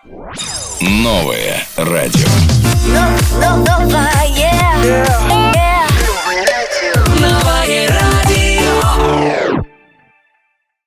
Новое радио. Новое радио.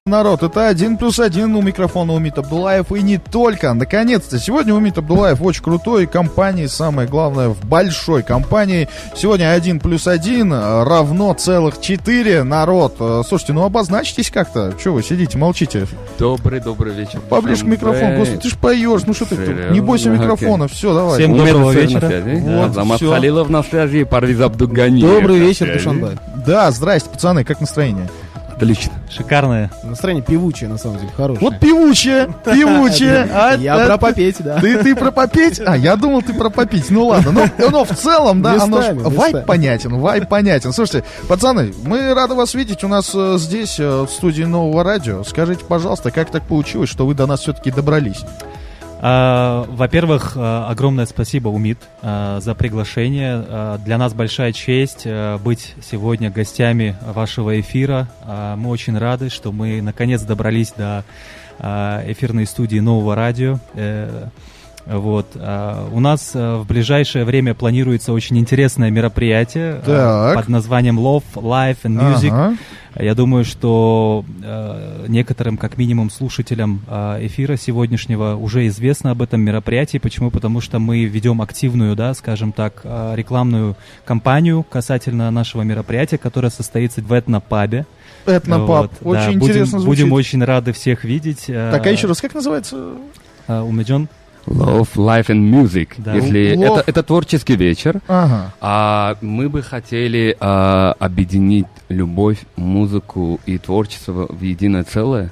Народ, это 1+1 у микрофона Умит Абдуллаев, и не только. Наконец-то, сегодня Умит Абдуллаев в очень крутой компании, самое главное, в большой компании. Сегодня 1+1 равно целых 4, народ. Слушайте, ну обозначьтесь как-то. Че вы сидите, молчите? Добрый вечер. Поближе к микрофону. Господи, ты ж поешь, ну что ты тут? Не бойся микрофона, все, давай. Всем доброго вечера. Вот, Азамат всё. Халилов на связи, Парвиз Абдуганиев. Добрый вечер, Душанбе. Да, здрасте, пацаны, как настроение? Отлично. Шикарное. Настроение певучее, на самом деле, хорошее. Вот певучее. Я про попеть, да. Ты про попеть? А, я думал, ты про попить. Ну ладно, но в целом, да, оно ж... Местами. Вайб понятен. Слушайте, пацаны, мы рады вас видеть у нас здесь, в студии Нового радио. Скажите, пожалуйста, как так получилось, что вы до нас все-таки добрались? Во-первых, огромное спасибо, Умит, за приглашение. Для нас большая честь быть сегодня гостями вашего эфира. Мы очень рады, что мы наконец добрались до эфирной студии Нового радио. Вот. У нас в ближайшее время планируется очень интересное мероприятие под названием Love, Life and Music. Ага. Я думаю, что некоторым, как минимум, слушателям эфира сегодняшнего уже известно об этом мероприятии. Почему? Потому что мы ведем активную, да, скажем так, рекламную кампанию касательно нашего мероприятия, которое состоится в Этнопабе. Этнопаб. Вот, Очень да, интересно звучит. Будем очень рады всех видеть. Так, а еще раз, как называется? Умеджон? Love, Life and Music. Да. Если это творческий вечер, Ага. мы бы хотели объединить любовь, музыку и творчество в единое целое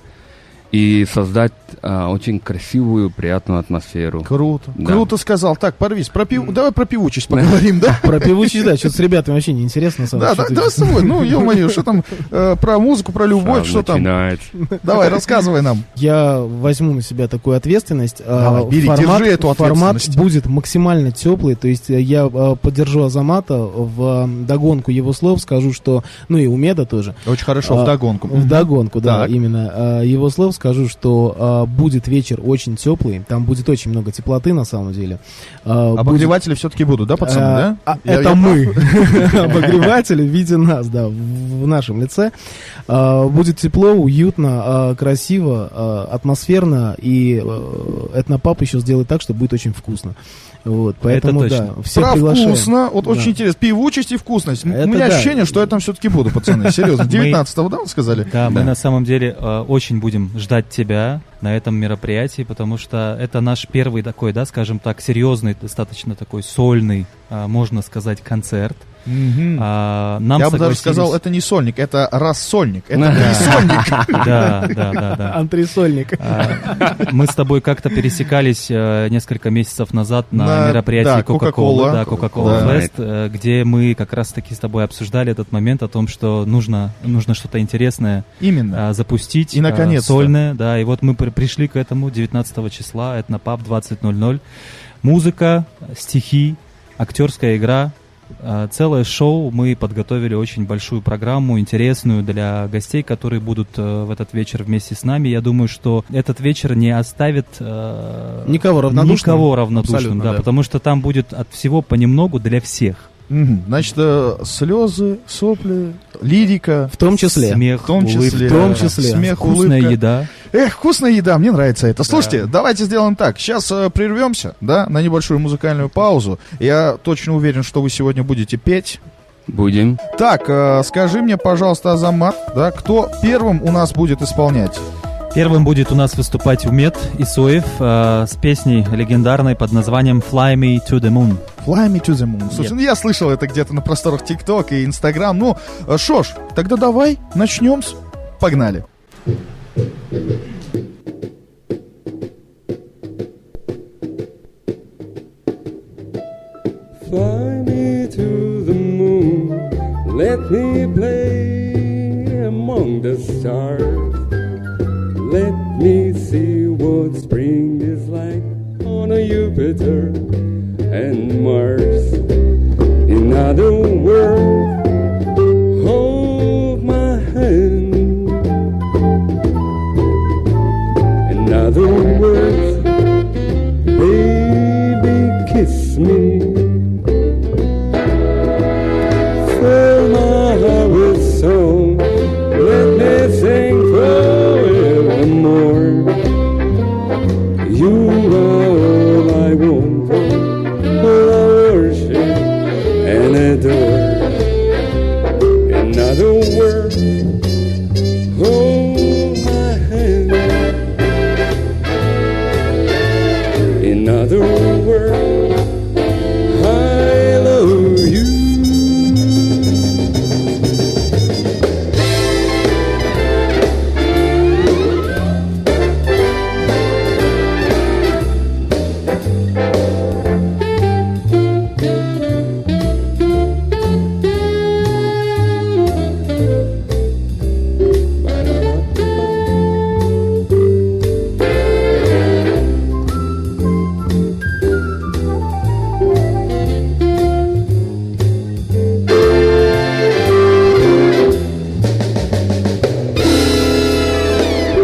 и создать очень красивую, приятную атмосферу. Круто. Да. Круто сказал. Так, Парвиз, давай про певучесть поговорим, да? Про певучесть, да, что-то с ребятами вообще неинтересно, на самом Да, деле. да, с тобой. Ну, ё-моё, что там про музыку, про любовь, что там? Начинается. Давай, рассказывай нам. Я возьму на себя такую ответственность. Давай, бери, держи эту Формат ответственность. будет максимально теплый, то есть я поддержу Азамата в догонку его слов, скажу, что, ну и Умеда тоже. Очень хорошо, вдогонку. Вдогонку, да, Так. именно. Его слов скажу, что будет вечер очень теплый, там будет очень много теплоты на самом деле. Обогреватели все-таки будут, да, пацаны, да? Это мы, обогреватели в виде нас, да, в нашем лице. Будет тепло, уютно, красиво, атмосферно, и Этнопаб еще сделает так, что будет очень вкусно. Вот, поэтому, Это да, точно. всех Про приглашаем. вкусно, вот Да. очень интересно. Певучесть и вкусность. У Это меня да. ощущение, что я там все-таки буду, пацаны. Серьезно. 19-го, да, вы сказали? Да, мы на самом деле очень будем ждать тебя на этом мероприятии, потому что это наш первый такой, да, скажем так, серьезный, достаточно такой сольный, можно сказать, концерт. Мгм. Нам Я бы даже согласились- сказал, это не сольник, это рассольник. Это не сольник. Да. Антресольник. Мы с тобой как-то пересекались несколько месяцев назад на Да, мероприятии Coca-Cola, Coca-Cola. Coca-Cola Да. Fest, где мы как раз-таки с тобой обсуждали этот момент о том, что нужно что-то интересное Именно. запустить, И наконец-то. сольное, да, и вот мы пришли к этому 19 числа, Этнопаб 20:00. Музыка, стихи, актерская игра, целое шоу. Мы подготовили очень большую программу, интересную для гостей, которые будут в этот вечер вместе с нами. Я думаю, что этот вечер не оставит Никого равнодушным. Абсолютно, да, потому что там будет от всего понемногу для всех. Мгм. Значит, слезы, сопли, лирика. В том числе. Смех, В том числе. В том числе. Смех, вкусная улыбка. еда. Эх, вкусная еда, мне нравится это. Слушайте, давайте сделаем так. Сейчас прервемся, да, на небольшую музыкальную паузу. Я точно уверен, что вы сегодня будете петь. Будем. Так, скажи мне, пожалуйста, Азамат, да, кто первым у нас будет исполнять? Первым будет у нас выступать Умет Исоев с песней легендарной под названием «Fly Me to the Moon». Fly me to the moon. Слушай, ну я слышал это где-то на просторах ТикТок и Инстаграм. Ну, шо ж, тогда давай начнем. Погнали. Fly me to the moon, let me play among the stars. Let me see what spring is like on a Jupiter and Mars. In other words, hold my hand. In other words, You are all I want, all I worship and adore. In other words, hold my hand. In other words, I love you.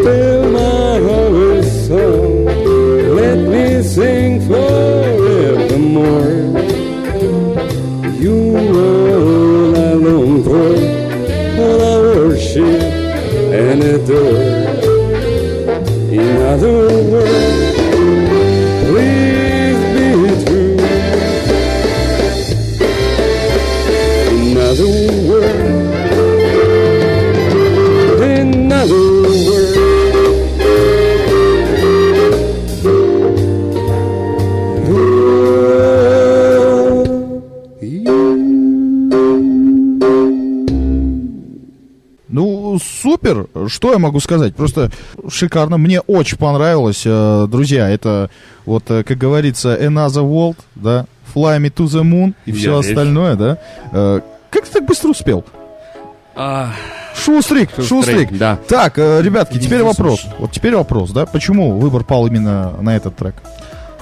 Fill my heart with song, let me sing forevermore. You are all I long for, all I worship and adore. In other words, please be true. In other words, in other words. Ну, супер, что я могу сказать, просто шикарно, мне очень понравилось, друзья, это вот, как говорится, Another World, да, Fly Me to the Moon и все здесь. остальное, да. Как ты так быстро успел? А, Шустрик. да. Так, ребятки, теперь вопрос, да, почему выбор пал именно на этот трек?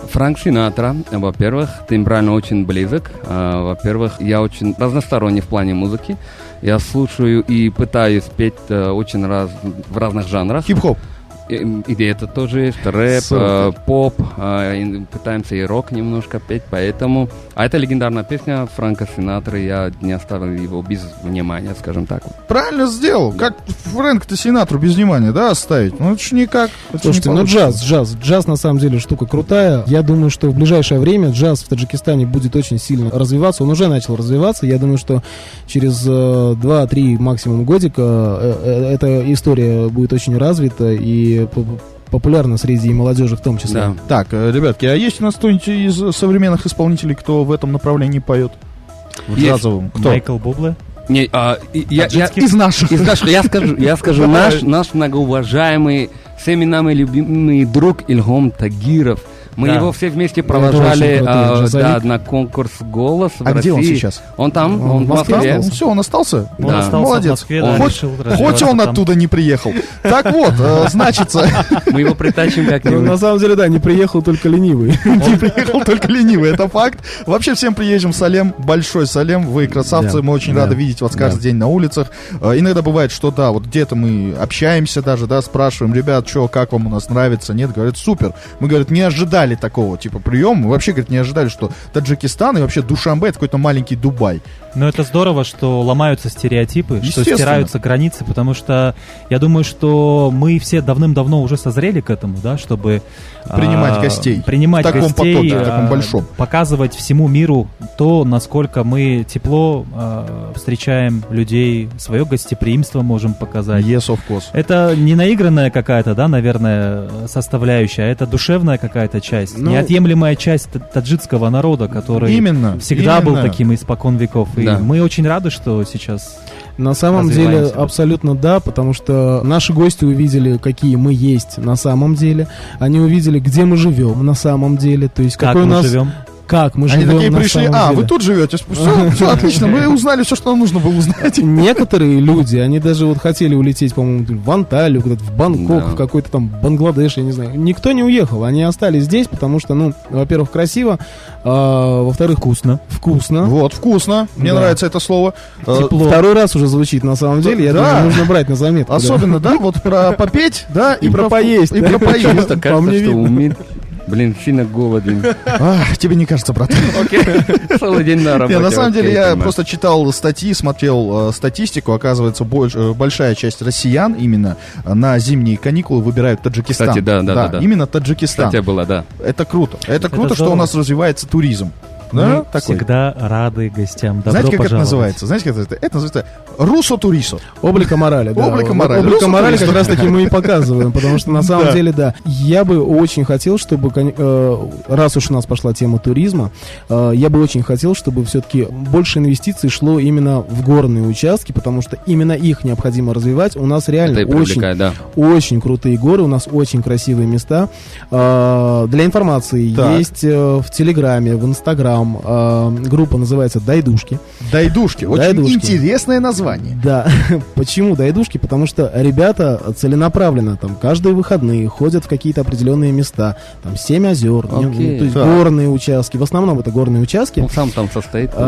Фрэнк Синатра, во-первых, тембрально очень близок. Во-первых, я очень разносторонний в плане музыки. Я слушаю и пытаюсь петь очень в разных жанрах. Хип-хоп. И это тоже есть, рэп, Супер. поп, пытаемся и рок немножко петь, поэтому... А это легендарная песня Фрэнка Синатры, я не оставил его без внимания, скажем так. Правильно сделал. Как Фрэнк-то Синатру без внимания, да, оставить? Ну, это ж никак. Это ж Слушайте, не ну получится. джаз на самом деле штука крутая. Я думаю, что в ближайшее время джаз в Таджикистане будет очень сильно развиваться. Он уже начал развиваться. Я думаю, что через 2-3 максимум годика эта история будет очень развита и популярна среди молодежи в том числе. Да. Так, ребятки, а есть у нас кто-нибудь из современных исполнителей, кто в этом направлении поет? В Есть. джазовом? Кто? Майкл Бубле. Не, Из наших. я скажу наш многоуважаемый, всеми нами любимый друг Ильгом Тагиров. Мы Да. его все вместе очень провожали крутой джазовик. на конкурс «Голос» в А где он России. сейчас? Он там, он в Москве? Москве. Ну, все, он остался? Он Да. остался Молодец. в Москве, да, Хоть- решил Хоть развиваться он там. оттуда не приехал. Так вот, значится, Мы его притащим Ну, как-нибудь. на самом деле, да, не приехал только ленивый. не приехал только ленивый, это факт. Вообще всем приезжим салем, большой салем, вы красавцы, Да, мы очень да, рады видеть вас каждый да. день на улицах. Иногда бывает, что да, вот где-то мы общаемся даже, да, спрашиваем, ребят, что, как вам у нас нравится, нет, говорят, супер. Мы, говорят, не ожидали такого, типа, приема, мы вообще, говорит, не ожидали, что Таджикистан и вообще Душанбе это какой-то маленький Дубай. Но это здорово, что ломаются стереотипы, что Естественно. стираются границы, потому что я думаю, что мы все давным-давно уже созрели к этому, да, чтобы Принимать гостей. принимать В таком гостей, потоке, в таком большом. показывать всему миру то, насколько мы тепло встречаем людей, свое гостеприимство можем показать. Yes, of course. Это не наигранная какая-то, да, наверное, составляющая, а это душевная какая-то часть, Ну, неотъемлемая часть таджикского народа, который Именно. всегда был именно. таким испокон веков. И Да. мы очень рады, что сейчас... На самом деле, Развиваемся. абсолютно да, потому что наши гости увидели, какие мы есть на самом деле. Они увидели, где мы живем на самом деле. То есть, Как какой у мы нас... живем. Как мы Они живем такие на пришли, самом деле. вы тут живете, все отлично, мы узнали все, что нам нужно было узнать. Некоторые люди, они даже вот хотели улететь, по-моему, в Анталию, куда-то в Бангкок, Да. в какой-то там Бангладеш, я не знаю. Никто не уехал, они остались здесь, потому что, ну, во-первых, красиво, во-вторых, вкусно. Вот, вкусно, мне Да. нравится это слово. Тепло. Второй раз уже звучит на самом деле, я Да. думаю, нужно брать на заметку. да. Особенно, да, вот про попеть, да, И про поесть, И да. про поесть. Кажется, По мне что видно. умит Блин, сильно голоден. Тебе не кажется, брат? Окей. Целый день на работе. Не, на самом деле окей, я понимаю. просто читал статьи, смотрел статистику. Оказывается, большая часть россиян именно на зимние каникулы выбирают Таджикистан. Кстати, да. Именно Таджикистан. Кстати, было, да. Это круто. Это круто, что здорово. у нас развивается туризм. Да, Мы такой. всегда рады гостям. Добро Знаете, как это пожаловать. называется? Знаете, как это? Это называется русо-турисо. Облика морали, да. Облика Вот морали. Облика Русский морали турист. как раз таки мы и показываем, потому что на самом Да. деле, да. Я бы очень хотел, чтобы, раз уж у нас пошла тема туризма, я бы очень хотел, чтобы все-таки больше инвестиций шло именно в горные участки, потому что именно их необходимо развивать. У нас реально Это и привлекает, да. очень крутые горы, у нас очень красивые места. Для информации Так. есть в Телеграме, в Инстаграм группа называется «Дайдушки». Дайдушки. Очень Дайдушки. интересное название. Да, почему дайдушки? Потому что ребята целенаправленно там каждые выходные ходят в какие-то определенные места, там 7 озер, Окей. то есть Так. горные участки, в основном это горные участки. Он сам там состоит. Вот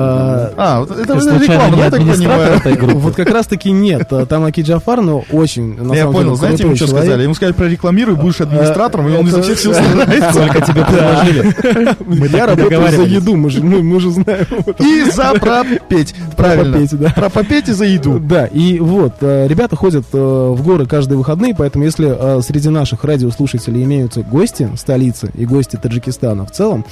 это Ты случайно реклама, не да, я так администратор понимаю? этой группы? Вот как раз таки нет, там Аки Джафар, но очень, на Я самом понял, деле, знаете, ему крутой что человек. сказали? Ему сказали, прорекламируй, будешь администратором, и он изо всех сил старается. Сколько тебе предложили? Мы Я так работаю за договаривались. еду, мы же знаем. И за пропеть. Правильно. Пропеть, да. Про попеть и за еду. Да, и вот, ребята ходят в горы каждые выходные, поэтому если среди наших радиослушателей имеются гости столицы и гости Таджикистана в целом,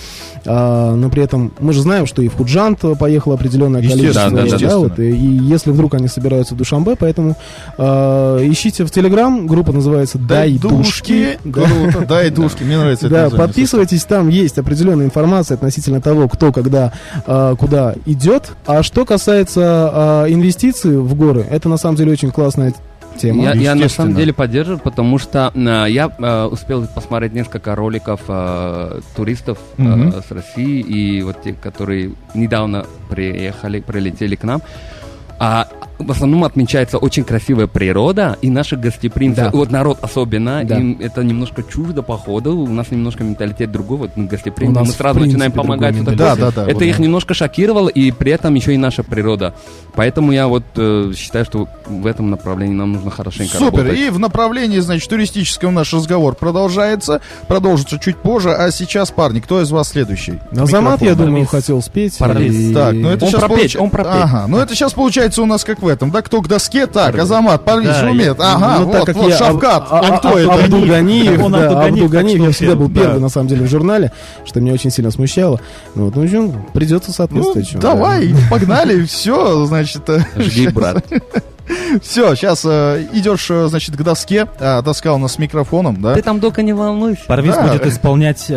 но при этом мы же знаем, что и в Худжант поехало определенное количество. Естественно, естественно. Вот, и если вдруг они собираются в Душанбе, поэтому ищите в Телеграм, группа называется «Дайдушки». Да. Круто, Дайдушки. Мне нравится это Да, название. подписывайтесь, там есть определенная информация относительно того, кто, когда, куда идет. А что касается инвестиций в горы, это на самом деле очень классная тема. Я на Естественно. самом деле поддерживаю, потому что я успел посмотреть несколько роликов туристов Мгм. с России, и вот те, которые недавно прилетели к нам. В основном отмечается очень красивая природа и наше гостеприимство. Да. Вот народ особенно, Да. им это немножко чуждо, походу. У нас немножко менталитет другой, вот гостеприимство. У нас, Мы сразу в принципе, начинаем помогать. другой всё такое. Да. Это вот, их да. немножко шокировало, и при этом еще и наша природа. Поэтому я вот считаю, что в этом направлении нам нужно хорошенько Супер. работать. И в направлении, значит, туристическом наш разговор продолжается. Продолжится чуть позже. А сейчас, парни, кто из вас следующий? Азамат, я Микрофон. думаю, хотел спеть. Парвиз. И- Так, ну это Он сейчас пропеть, он пропеть. Ага, ну это сейчас получается у нас как в этом, да, кто к доске, так, Азамат, Парвиз Да, умеет, ага, Ну, вот, так как вот, я Шавкат, он кто это? Абдулганиев, Он да, Абдулганиев, Абдулганиев, так я что всегда был да. первый, на самом деле, в журнале, что меня очень сильно смущало. Ну, вот, ну, что, придется Ну, соответствовать. чё, давай, погнали, все, значит, Жги, брат. все, сейчас идешь, значит, к доске, доска у нас с микрофоом, да? Ты там, Дока, не волнуйся. Парвиз Да. будет исполнять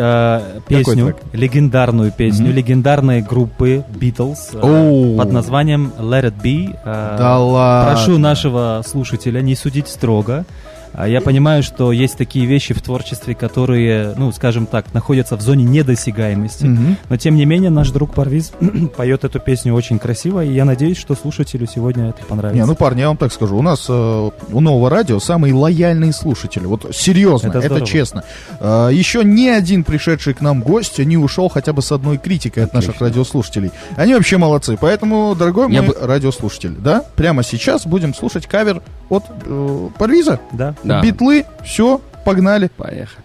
песню, трек? легендарную песню, легендарной группы Beatles Оу. под названием Let It Be. Да ладно. Прошу нашего слушателя не судить строго. Я понимаю, что есть такие вещи в творчестве, которые, ну, скажем так, находятся в зоне недосягаемости. Мгм. Но, тем не менее, наш друг Парвиз поет эту песню очень красиво, и я надеюсь, что слушателю сегодня это понравится. Не, ну, парни, я вам так скажу, у нас у Нового радио самые лояльные слушатели, вот серьезно, Это это здорово. честно. Еще ни один пришедший к нам гость не ушел хотя бы с одной критикой от наших радиослушателей. Они вообще молодцы, поэтому, дорогой Я мой бы- радиослушатель, да, прямо сейчас будем слушать кавер от Парвиза. Да. Да. Битлы, все, погнали. Поехали.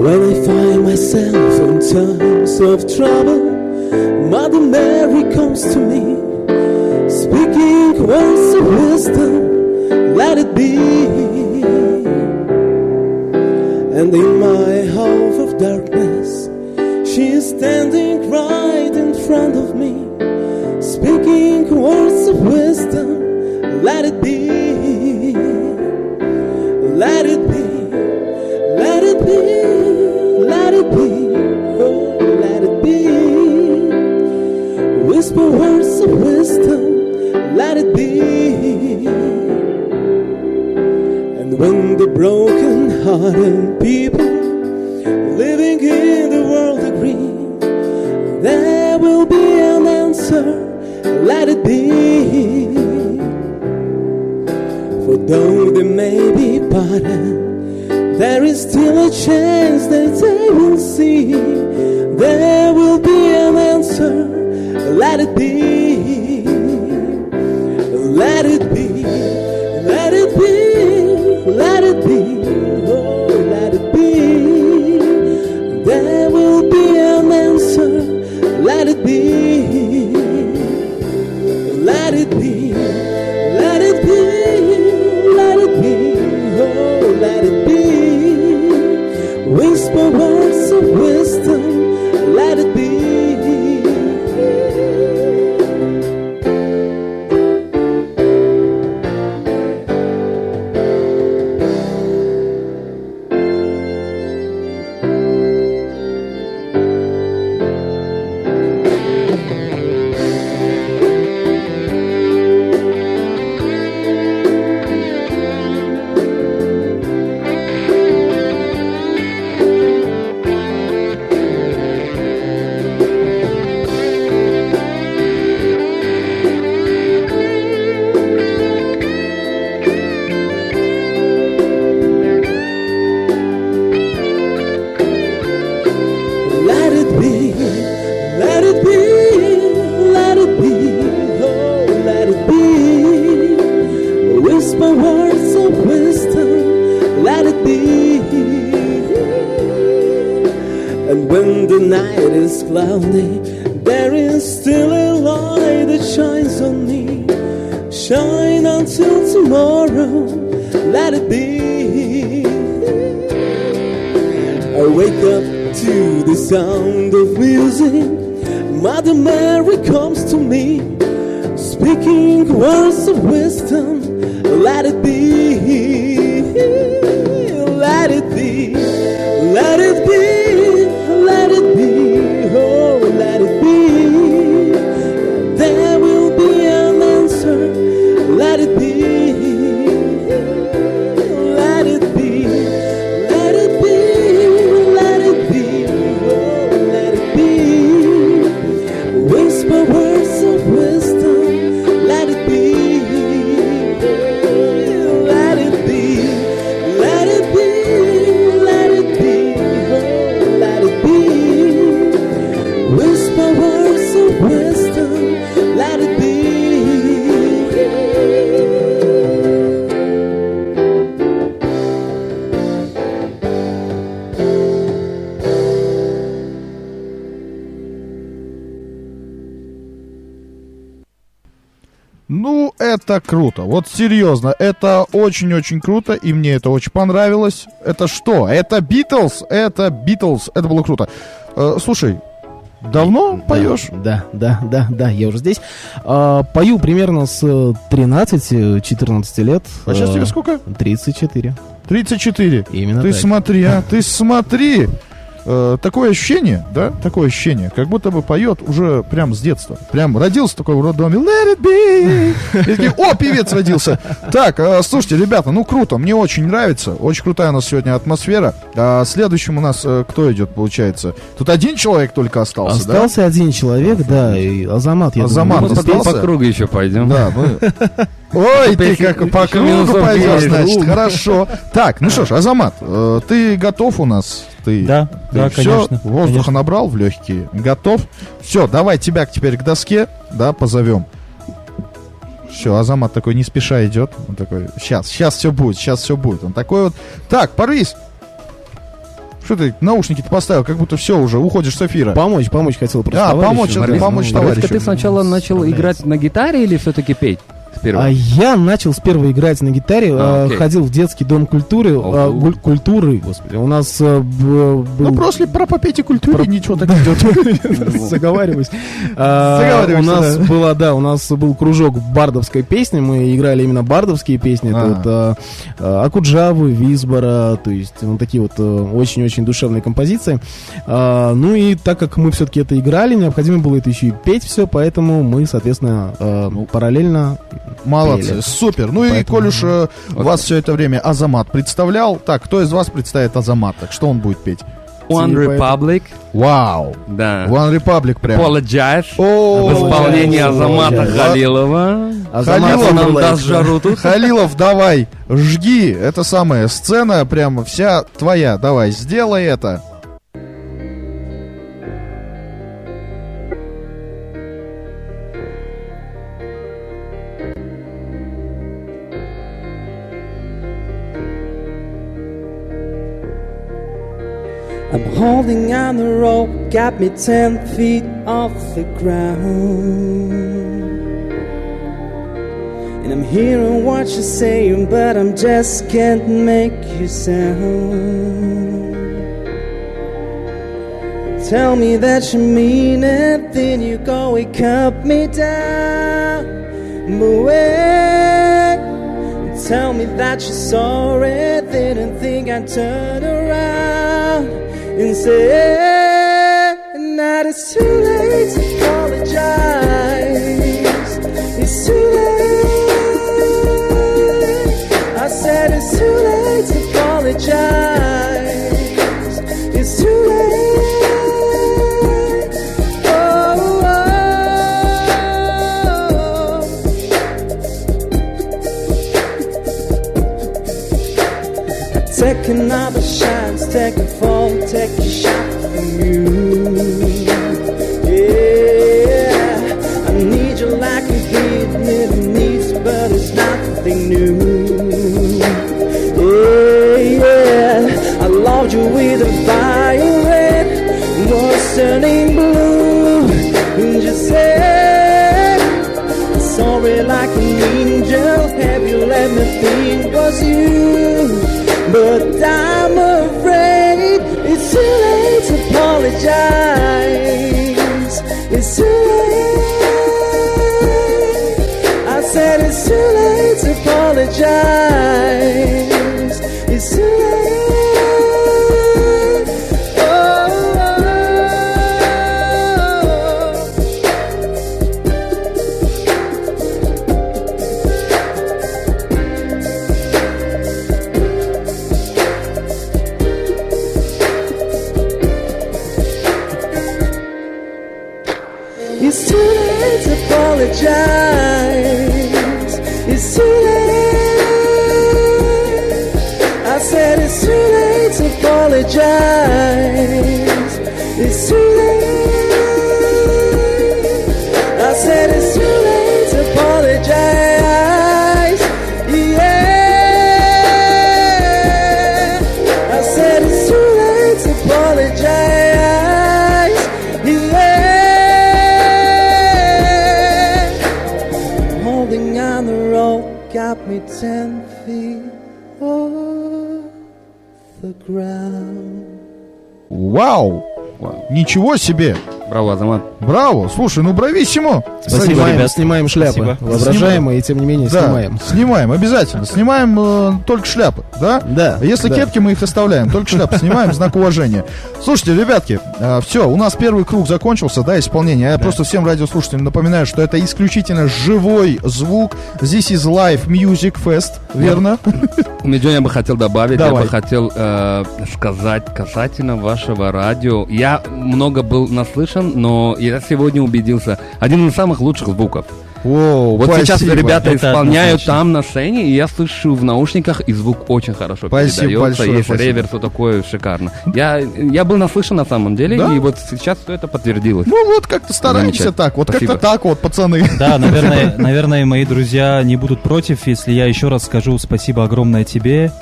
When I find myself in times of trouble, Mother Mary comes to me, speaking words of wisdom, let it be. And in my hour of darkness, she is standing right in front of me, speaking words of wisdom, let it be. Let it be. Let it be, let it be, oh, let it be. Whisper words of wisdom, let it be. And when the broken-hearted people living in the world agree, there will be an answer, let it be. For though they may be parted, there is still a chance that they will see. There will be let it be, let it be, let it be, let it be, oh, let it be. There will be an answer, let it be, let it be, let it be, let it be, oh, let it be. Whisper words of wisdom, let it be. Let it be, let it be, let it be, oh, let it be. Whisper words of wisdom, let it be. And when the night is cloudy, there is still a light that shines on me. Shine until tomorrow, let it be. I wake up to the sound of music. Mother Mary comes to me, speaking words of wisdom. Let it be, let it be, let it be, let it be, oh, let it be. There will be an answer, let it be, let it be, let it be, let it be, oh, let it be. Whisper words of wisdom, let it be, let it be, let it be, let it be, oh, let it be. Whisper words of wisdom, let it be. Ну, это круто. Вот серьезно, это очень-очень круто, и мне это очень понравилось. Это что? Это Битлз? Это Битлз. Это было круто. Слушай, давно поешь? Да, я уже здесь. Пою примерно с 13-14 лет. А сейчас тебе сколько? 34. 34. Именно Ты так. смотри, ты смотри. Такое ощущение, да, такое ощущение, как будто бы поет уже прям с детства. Прям родился такой в роддоме. Let it be. И такие, о, певец родился. Так, слушайте, ребята, ну круто, мне очень нравится. Очень крутая у нас сегодня атмосфера. Следующим у нас кто идет, получается? Тут один человек только остался, Остался один человек, да, и Азамат, я Азамат думаю, Мы потом остался? по кругу еще пойдем. Да, мы... Ой, ты как по кругу минусов пойдешь, есть. значит, хорошо. Так, ну что ж, Азамат, ты готов у нас? Ты, Да, да, все, конечно, воздуха конечно. набрал в легкие, готов? Все, давай тебя теперь к доске, да, позовем. Все, Азамат такой не спеша идет. Он такой, сейчас все будет, сейчас все будет. Он такой вот, так, порвись. Что ты наушники-то поставил, как будто все уже, уходишь с эфира. Помочь хотел просто товарищу. помочь, это помочь Борис, товарищу. ты сначала начал Справляется. играть на гитаре или все-таки петь? Сперва? Я начал сперва играть на гитаре, окей. ходил в детский дом культуры, культуры, господи, у нас был... Ну, просто про попейте культуре ничего так идет. Заговариваюсь. Заговаривайся, У нас да. была, да, у нас был кружок бардовской песни, мы играли именно бардовские песни, это вот Акуджавы, Визбора, то есть ну, такие вот очень-очень душевные композиции. Ну и так как мы все-таки это играли, необходимо было это еще и петь все, поэтому мы, соответственно, параллельно Молодцы, пели. супер. Ну и Поэтому- коль уж вас все это время Азамат представлял, так, кто из вас представит Азамата? Что он будет петь? One Типа Republic, Вау! да. One Republic прям. Apologize. О, В исполнении Apologize. Азамата Apologize. Халилова. Азамат Халилов нам Абдулаев, даст да. жару тут. Халилов, давай, жги. Это самая сцена прям вся твоя. Давай, сделай это. I'm holding on the rope, got me 10 feet off the ground. And I'm hearing what you're saying, but I'm just can't make you sound. Tell me that you mean it, then you go and cut me down. But wait, tell me that you're sorry, didn't think I'd turn around and say, now it's too late to apologize. It's too late. I said it's too late to apologize. It's too late. Take another chance, take a fall, take a shot from you. Yeah, I need you like a heat needs, but it's nothing new. Yeah, I loved you with a violet, was turning blue. And just say sorry like an angel. Have you let me think it was you? But I'm afraid it's too late to apologize. It's too late. I said it's too late to apologize. It's too late. It's too late to apologize. It's too late. I said it's too late to apologize. It's too late. I said it's too late to apologize. Yeah. I said it's too late to apologize. Yeah. Holding on the rope, got me 10 feet off the ground. Вау! Ничего себе! Браво, Азамат. Браво! Слушай, ну брависсимо! Спасибо, ребят. Снимаем шляпы. Спасибо. Воображаемые, и тем не менее Да, снимаем. снимаем, обязательно. Снимаем только шляпы, да? Да. Если да. кепки, мы их оставляем, только шляпы снимаем, в знак уважения. Слушайте, ребятки, все, у нас первый круг закончился, да, исполнение. Я просто всем радиослушателям напоминаю, что это исключительно живой звук. This is live music fest, верно? Меджо, я бы хотел добавить, Давай. я бы хотел сказать касательно вашего радио. Я много был наслышан, но я сегодня убедился. Один из самых лучших звуков. Воу, Вот сейчас спасибо. ребята Это исполняют однозначно. там на сцене, и я слышу в наушниках, и звук очень хорошо Спасибо передается. большое, Есть спасибо. реверс, все такое шикарно. Я был наслышан на самом деле, Да? и вот сейчас все это подтвердилось. Ну вот как-то стараемся Замечательно. так, вот Спасибо. как-то так вот, пацаны. Да, наверное, мои друзья не будут против, если я еще раз скажу спасибо огромное тебе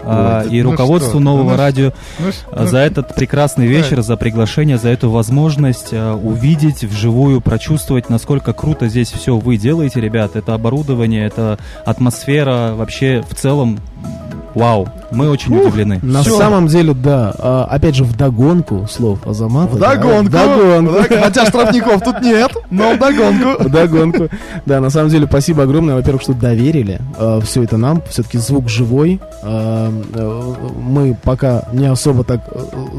и ну руководству что, нового ну радио Ну, за этот прекрасный вечер, за приглашение, за эту возможность увидеть вживую, прочувствовать, насколько круто здесь все вы делаете, ребят. Это оборудование, это атмосфера, вообще в целом, вау, мы очень удивлены. На Всё. самом деле, да. Опять же, вдогонку слов Азамата. Вдогонку. Вдогонку. Хотя штрафников тут нет, но вдогонку. Вдогонку. Да, на самом деле, спасибо огромное, во-первых, что доверили все это нам. Все-таки звук живой. Мы пока не особо так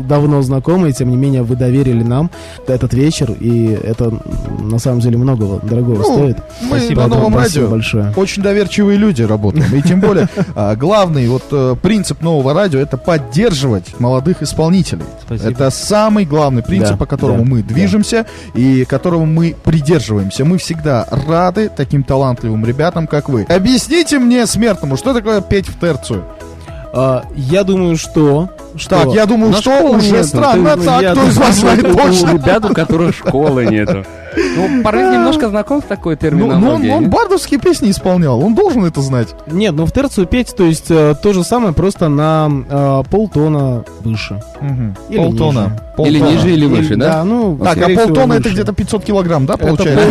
давно знакомы, и тем не менее вы доверили нам этот вечер, и это на самом деле многого дорогого Ну, стоит. Мы Спасибо на Поэтому новом спасибо радио большое. очень доверчивые люди работаем. И тем более главный вот принцип нового радио — это поддерживать молодых исполнителей. Спасибо. Это самый главный принцип, Да, по которому да, мы движемся и которому мы придерживаемся. Мы всегда рады таким талантливым ребятам, как вы. Объясните мне, смертному, что такое петь в терцию? Я думаю, что... Так, я думаю, На что школу уже нету. странно. Ты- Так, я кто из думаю, вас знает у точно? ребят, у которых школы нету. Ну, Парвиз немножко знаком с такой Ну, терминологией. он бардовские песни исполнял, он должен это знать. Нет, ну в терцию петь, то есть то же самое, просто на полтона выше. Или Полтона. Или ниже, или выше, да? Да, ну, Так, а скорее всего, полтона это выше. где-то 500 килограмм, да, Это получается?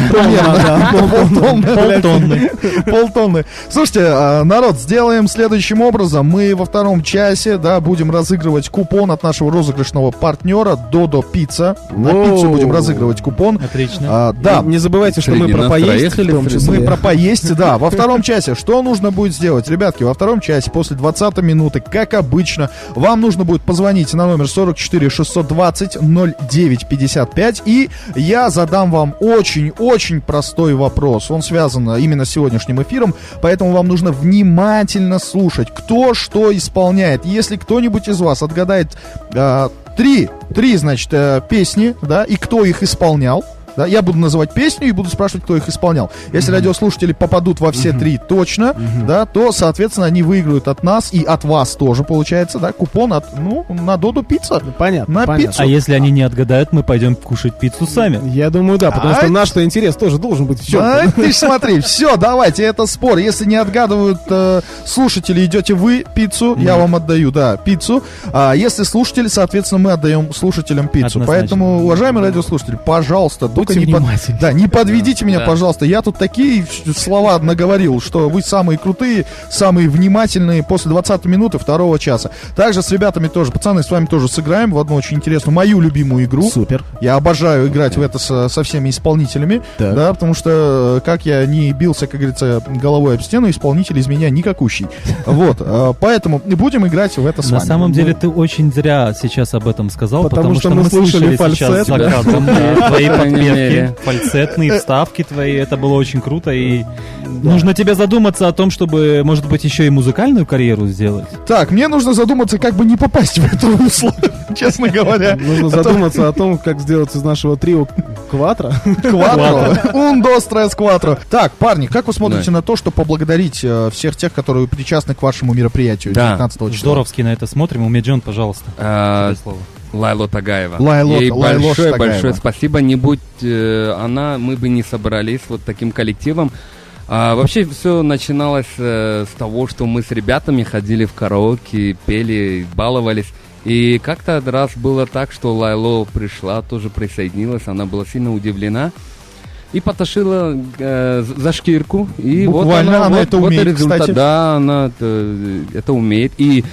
полтонна. Полтонны. Слушайте, народ, сделаем следующим образом. Мы во втором часе, да, будем разыгрывать купон от нашего розыгрышного партнера Додо Пицца. На Воу. пиццу будем разыгрывать купон. Отлично. Да, Не забывайте, что мы Среди про нас поесть, троих в том или числе. мы про поесть, да. Во втором часе что нужно будет сделать? Ребятки, во втором часе, после 20 минуты, как обычно, вам нужно будет позвонить на номер 44 620 09 55, и я задам вам очень-очень простой вопрос. Он связан именно с сегодняшним эфиром, поэтому вам нужно внимательно слушать, кто что исполняет. Если кто-нибудь из вас отгадает три, значит, песни, да, и кто их исполнял, да, я буду называть песню и буду спрашивать, кто их исполнял. Если радиослушатели попадут во все три точно, да, то, соответственно, они выиграют от нас и от вас тоже, получается, да, купон на Додо Пицца. Понятно, На понятно. пиццу. А если они не отгадают, мы пойдем кушать пиццу сами. Я думаю, да, потому что А, наш-то интерес тоже должен быть в чем. А, ты ж смотри, все, давайте, это спор. Если не отгадывают слушатели, идете вы пиццу, я вам отдаю, да, пиццу. А если слушатели, соответственно, мы отдаем слушателям пиццу. Однозначно. Поэтому, уважаемые радиослушатели, пожалуйста, только Будьте не, внимательны. не подведите меня, Да. пожалуйста. Я тут такие слова наговорил, что вы самые крутые, самые внимательные после 20 минуты второго часа. Также с ребятами тоже, пацаны, с вами тоже сыграем в одну очень интересную, мою любимую игру. Супер. Я обожаю играть в это со всеми исполнителями, Так. да, потому что как я не бился, как говорится, головой об стену, исполнитель из меня никакущий. Вот, поэтому будем играть в это с На вами. самом деле ты очень зря сейчас об этом сказал, Потому потому что что мы мы слышали слышали сейчас фальцет. за кадром, да, твои По крайней подпевки, мере. фальцетные вставки твои, это было очень круто, и нужно тебе задуматься о том, чтобы, может быть, еще и музыкальную карьеру сделать. Так, мне нужно задуматься, как бы не попасть в это русло, честно говоря. Нужно задуматься о том, как сделать из нашего трио кватро. Кватро. Un, dos, tres, cuatro. Так, парни, как вы смотрите Да. на то, что поблагодарить всех тех, которые причастны к вашему мероприятию Да. 19 числа? Здоровски на это смотрим. Умеджон, пожалуйста, А, тебе слово. Лайло Тагаева. Лайло Ей Тагаева. большое спасибо. Не будь она, мы бы не собрались вот таким коллективом. Вообще все начиналось с того, что мы с ребятами ходили в караоке, пели, баловались. И как-то раз было так, что Лайло пришла, тоже присоединилась, она была сильно удивлена. И потащила за шкирку. И Буквально вот она вот, это вот и умеет, результат. кстати. Да, она это умеет. И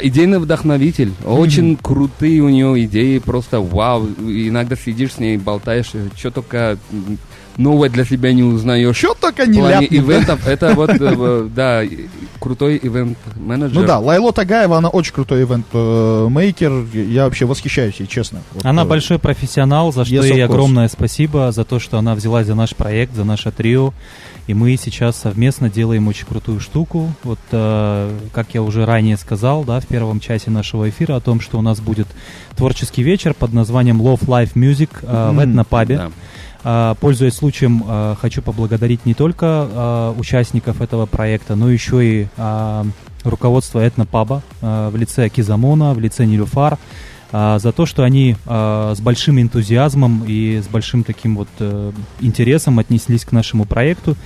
идейный вдохновитель. Очень крутые у нее идеи, просто вау. Иногда сидишь с ней, болтаешь, что только новое для себя не узнаешь. Что только В не плане ляпнет, да? ивентов. Это вот, да, крутой ивент-менеджер. Ну да, Лайло Тагаева, она очень крутой ивент-мейкер. Я вообще восхищаюсь ей, честно. Вот, Она большой профессионал, за что Yes, of ей course. огромное спасибо, за то, что она взялась за наш проект, за наше трио. И мы сейчас совместно делаем очень крутую штуку. Вот, как я уже ранее сказал, да, в первом часе нашего эфира о том, что у нас будет творческий вечер под названием Love Live Music в Этнопабе. Да. Пользуясь случаем, хочу поблагодарить не только участников этого проекта, но еще и руководство Этнопаба в лице Кизамона, в лице Нилюфар, за то, что они с большим энтузиазмом и с большим таким вот интересом отнеслись к нашему проекту.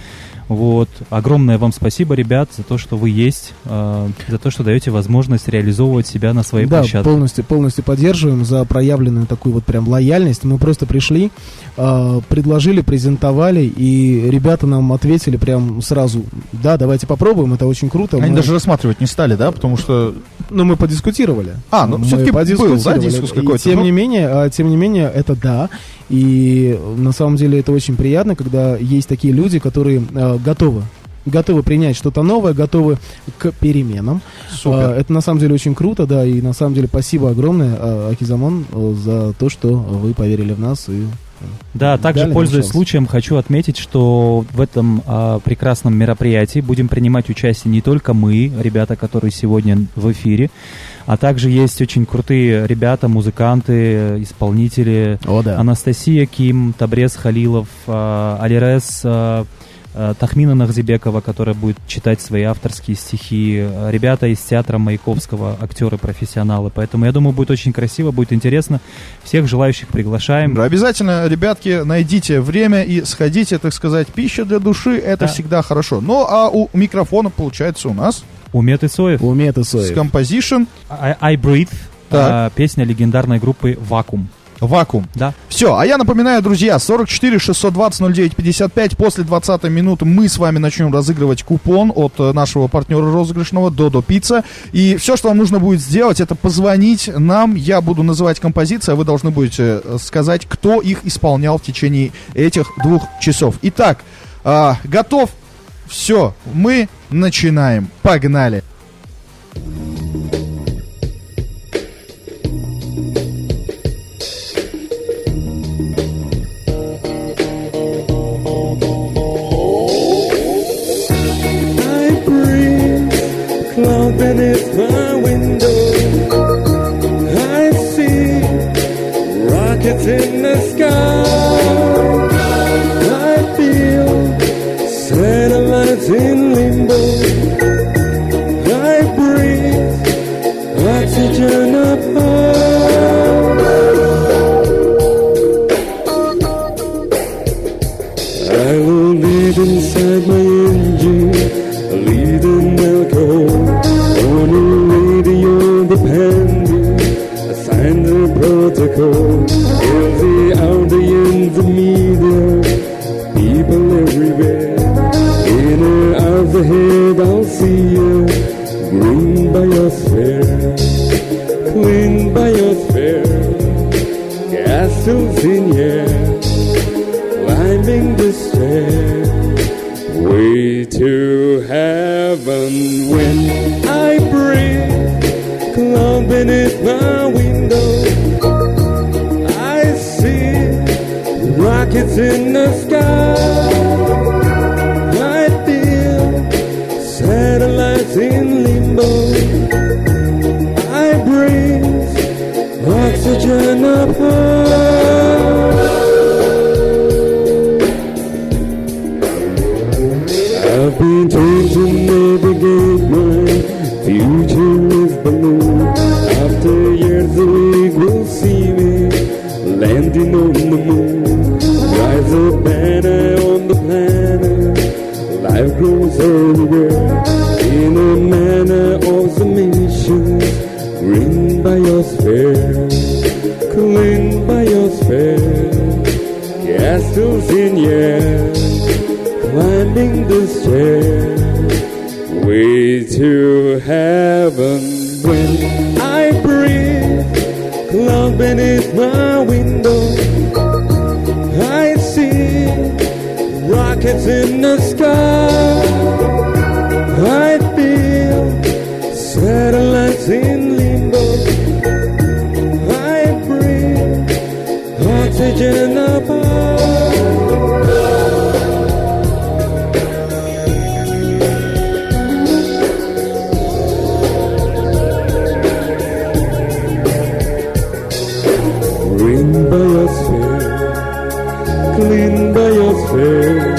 Вот. Огромное вам спасибо, ребят, за то, что вы есть, за то, что даете возможность реализовывать себя на своей Да, площадке. полностью поддерживаем за проявленную такую вот прям лояльность. Мы просто пришли, предложили, презентовали, и ребята нам ответили прям сразу: да, давайте попробуем, это очень круто. Они Мы- даже рассматривать не стали, да, потому что... Ну, мы подискутировали. Ну, Мы все-таки был, да, подискутировали. дискус И какой-то? тем Ну, не менее, это да. И на самом деле это очень приятно, когда есть такие люди, которые готовы принять что-то новое, готовы к переменам. Супер. Это на самом деле очень круто, да, и на самом деле спасибо огромное, Акизамон, за то, что вы поверили в нас и Да, также, дали нам пользуясь шанс. случаем, хочу отметить, что в этом прекрасном мероприятии будем принимать участие не только мы, ребята, которые сегодня в эфире, а также есть очень крутые ребята, музыканты, исполнители. О, да. Анастасия Ким, Табрез Халилов, Алирез Тахмина Нахзибекова, которая будет читать свои авторские стихи, ребята из театра Маяковского, актеры-профессионалы. Поэтому, я думаю, будет очень красиво, будет интересно. Всех желающих приглашаем. Обязательно, ребятки, найдите время и сходите, так сказать, пища для души, это всегда хорошо. Ну, а у микрофона, получается, у нас Умет Исоев. Умет с Исоев. Compposition I Breathe. Так. Песня легендарной группы «Вакуум». «Вакуум». Да. Все, а я напоминаю, друзья, 44 620 09 55, после 20 минуты мы с вами начнем разыгрывать купон от нашего партнера розыгрышного Додо Пицца. И все, что вам нужно будет сделать, это позвонить нам, я буду называть композиции, а вы должны будете сказать, кто их исполнял в течение этих 2 часов. Итак, готов? Все, мы начинаем. Погнали! I breathe, cloud beneath my window. I see rockets in the sky. I feel satellites in limbo. I breathe oxygen up high. I will live inside my engine, leading alcohol. On the radio, the pending, I signed the protocol. Hear the audience, the media, people everywhere. In or out the head, I'll see you. Green biosphere, clean biosphere, castles in air, climbing the stair, way to heaven. When I breathe, cloud beneath my window, I see rockets in the sky. I feel satellites in limbo. I breathe oxygen up high. I've been told to navigate my future is blue. After years the league will see me landing on the moon. Rise a banner on the planet, life grows everywhere. In a manner of submission, green biosphere, clean biosphere, castles in air, climbing the stair, way to heaven. When I breathe, cloud beneath my window, I see rockets in the sky. I feel satellites in limbo. I breathe oxygen up high. Green biosphere, clean biosphere,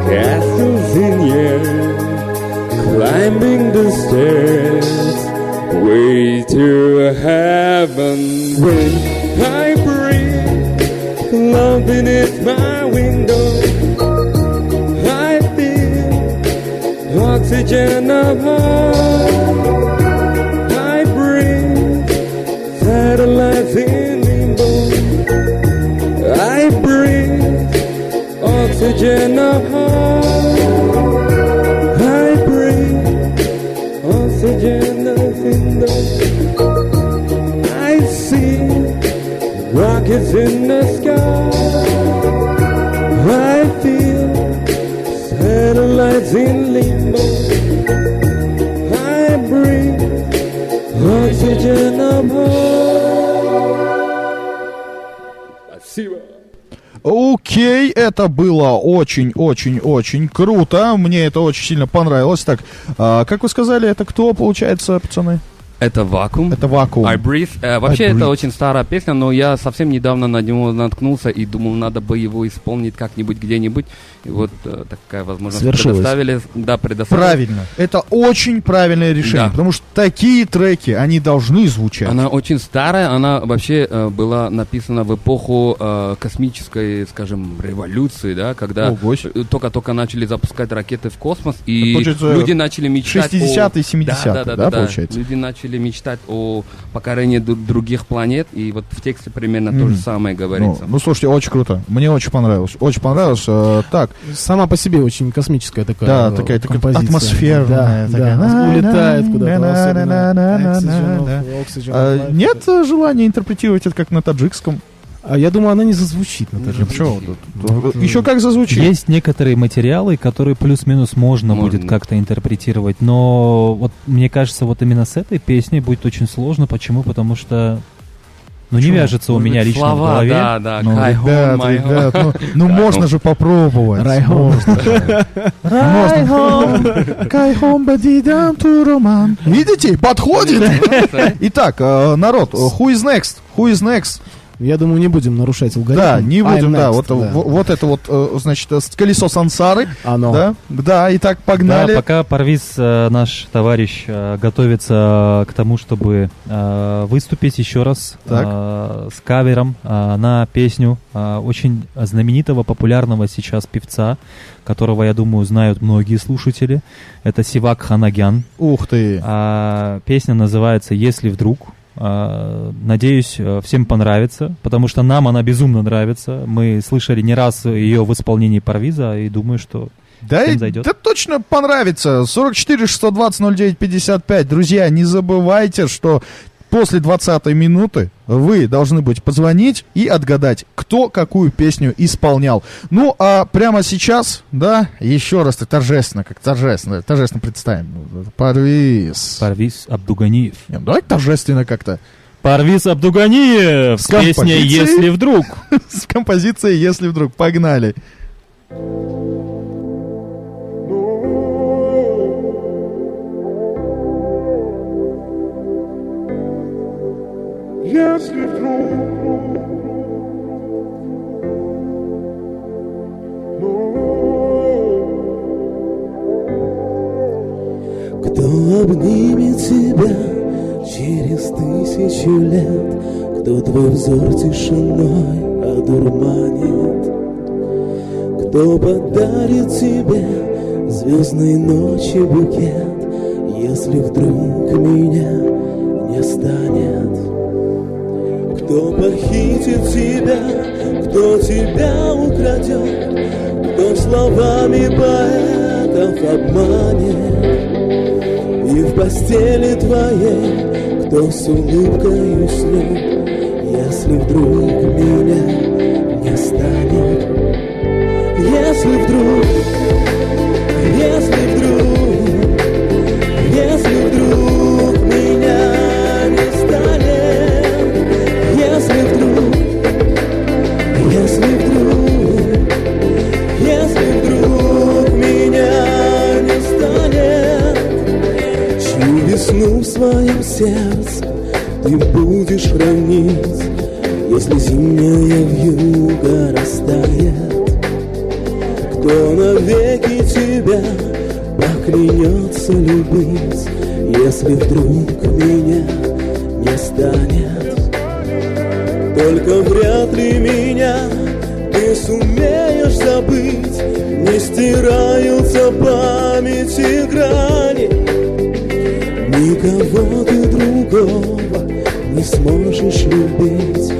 castles in air, climbing the stairs, way to heaven. When I breathe, love beneath my window, I feel oxygen up high. I breathe satellites in limbo. I breathe oxygen up high. I breathe oxygen up in the. I see rockets in the sky. I feel satellites in limbo. I breathe oxygen up high. Спасибо. Окей, это было очень-очень-очень круто. Мне это очень сильно понравилось. Так, как вы сказали, это кто, получается, пацаны? Это «Вакуум». Это «Вакуум». I Breathe. Вообще, I Breathe. это очень старая песня, но я совсем недавно на него наткнулся и думал, надо бы его исполнить как-нибудь, где-нибудь. И вот такая возможность Свершилось. предоставили. Правильно. Это очень правильное решение, Да. потому что такие треки, они должны звучать. Она очень старая, она вообще была написана в эпоху космической, скажем, революции, да, когда Ого-с. только-только начали запускать ракеты в космос, и Получается, люди начали мечтать 60-е, 70-е, да, получается? Люди начали мечтать о покорении других планет, и вот в тексте примерно то же самое говорится. Ну, слушайте, очень круто. Мне очень понравилось. Очень понравилось. Так, Сама по себе очень космическая такая. да, такая композиция. атмосферная. Да, такая. да. Улетает куда-то. На-на-на-на-на-на-на. особенно Нет желания интерпретировать это как на таджикском? А я думаю, она не зазвучит на Почему? Еще как зазвучит. Есть некоторые материалы, которые плюс-минус можно будет как-то интерпретировать, но вот мне кажется, вот именно с этой песней будет очень сложно. Почему? Потому что не Почему? вяжется у меня лично в Слова, голове. да, Ну, Кай Ребят, Home, My Home. ребят, ну можно же попробовать. Райхон. Можно же. Можно. Кайхом бадидам туроман. Видите, подходит. Итак, народ, who is next? Who is next? Я думаю, не будем нарушать алгоритм. Да, не будем, I'm да, next, вот это вот, значит, колесо сансары. Оно. Да, да, итак, Да, погнали. пока Парвиз, наш товарищ, готовится к тому, чтобы выступить еще раз Так. с кавером на песню очень знаменитого, популярного сейчас певца, которого, я думаю, знают многие слушатели. Это Сивак Ханагян. Ух ты. Песня называется «Если вдруг». Надеюсь, всем понравится, потому что нам она безумно нравится. Мы слышали не раз ее в исполнении Парвиза, и думаю, что Да, всем зайдет. да точно понравится. 44 620 09 55. Друзья, не забывайте, что после 20-й минуты вы должны будете позвонить и отгадать, кто какую песню исполнял. Ну, а прямо сейчас, да, еще раз торжественно представим. Парвиз. Парвиз Абдуганиев. Нет, давай торжественно как-то. Парвиз Абдуганиев с песней композицией? «Если вдруг». С композицией «Если вдруг». Погнали. Если вдруг Кто обнимет тебя через 1000 лет? Кто твой взор тишиной одурманит? Кто подарит тебе звездной ночи букет, если вдруг меня не станет? Кто похитит тебя, кто тебя украдет, кто словами поэтов обманет? И в постели твоей, кто с улыбкой уснет, если вдруг меня не станет? Если вдруг меня не станет, если вдруг меня не станет, чью весну в своем сердце ты будешь хранить, если зимняя вьюга растает? Кто навеки тебя поклянется любить, если вдруг меня не станет? Только вряд ли меня ты сумеешь забыть, не стираются памяти грани. Никого ты другого не сможешь любить,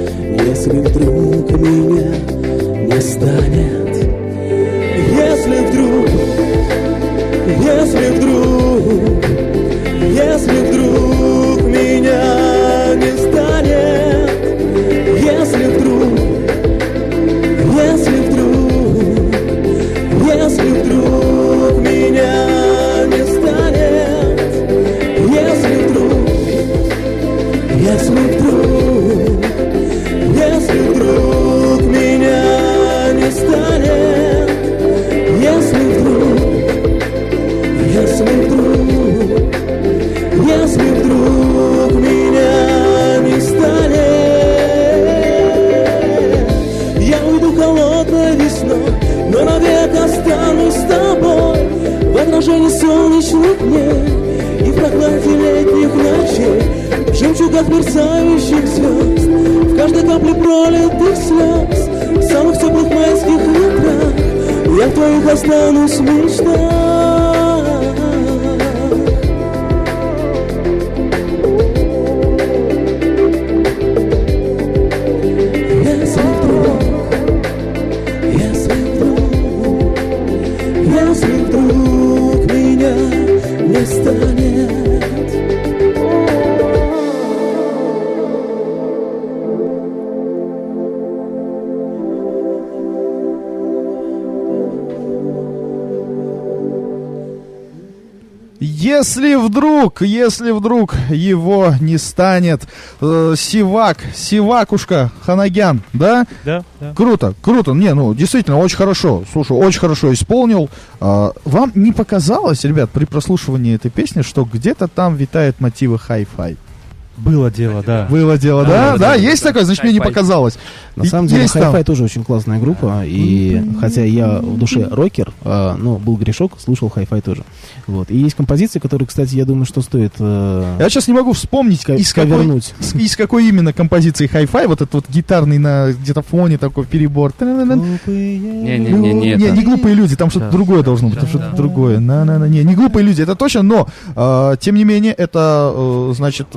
если вдруг меня не станет. Если вдруг меня не станет, если вдруг меня не станет, если вдруг меня не станет, если вдруг так останусь с тобой в отражении солнечных дней и в прохладе летних ночей, в жемчугах мерцающих звезд, в каждой капле пролитых слез, в самых теплых майских ветрах я в твоих останусь в мечтах. Если вдруг меня не станет. Если вдруг его не станет, Сивакушка Ханагян, да? Да. Круто. Не, ну, действительно, очень хорошо. Слушай, очень хорошо исполнил. Вам не показалось, ребят, при прослушивании этой песни, что где-то там витают мотивы хай-фай? Было дело, да. Было дело, да? Да, есть такое, значит, мне не показалось. На самом деле, Есть там. Hi-Fi тоже очень классная группа, и хотя я в душе рокер, но был грешок, слушал Hi-Fi тоже. Вот. И есть композиции, которые, кстати, я думаю, что стоит Я сейчас не могу вспомнить, из какой именно композиции хай-фай, вот этот вот гитарный на где-то фоне такой перебор. Не глупые люди, там что-то другое должно быть, там что-то другое. Не глупые люди, это точно, но, тем не менее, это, значит,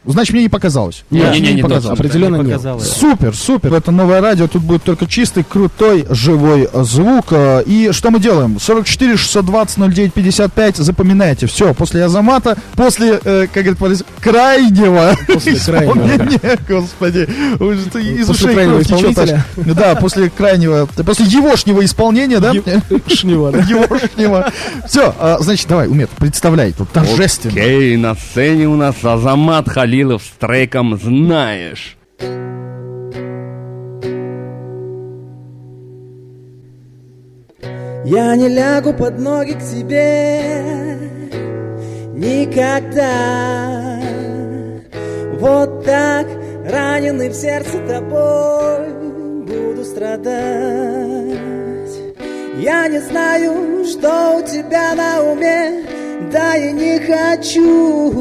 мне не показалось. Не показалось. Определенно не нет. показалось. Супер. Это новое радио, тут будет только чистый, крутой, живой звук. И что мы делаем? 44 620 09 55. Запоминайте. Все, после Азамата, после, как говорит, крайнего исполнения, господи, из ушей кровь течет аж. Да, после крайнего, после егошнего исполнения, да? Егошнего. Все, значит, давай, Умет, представляй, тут торжественно. Окей, на сцене у нас Азамат Халилов с треком «Знаешь». Я не лягу под ноги к тебе никогда. Вот так, раненый в сердце тобой, буду страдать. Я не знаю, что у тебя на уме, да и не хочу.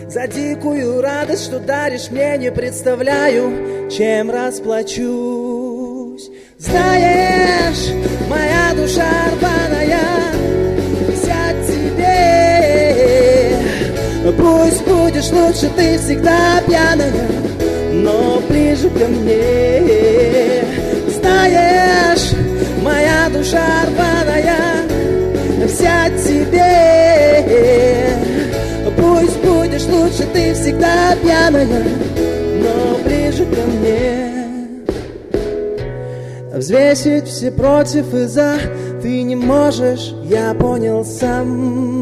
За дикую радость, что даришь мне, не представляю, чем расплачусь. Знаешь, моя душа рваная, вся тебе. Пусть будешь лучше, ты всегда пьяная, но ближе ко мне. Знаешь, моя душа рваная, вся тебе. Пусть будешь лучше, ты всегда пьяная, но ближе ко мне. Взвесить все против и за ты не можешь, я понял сам.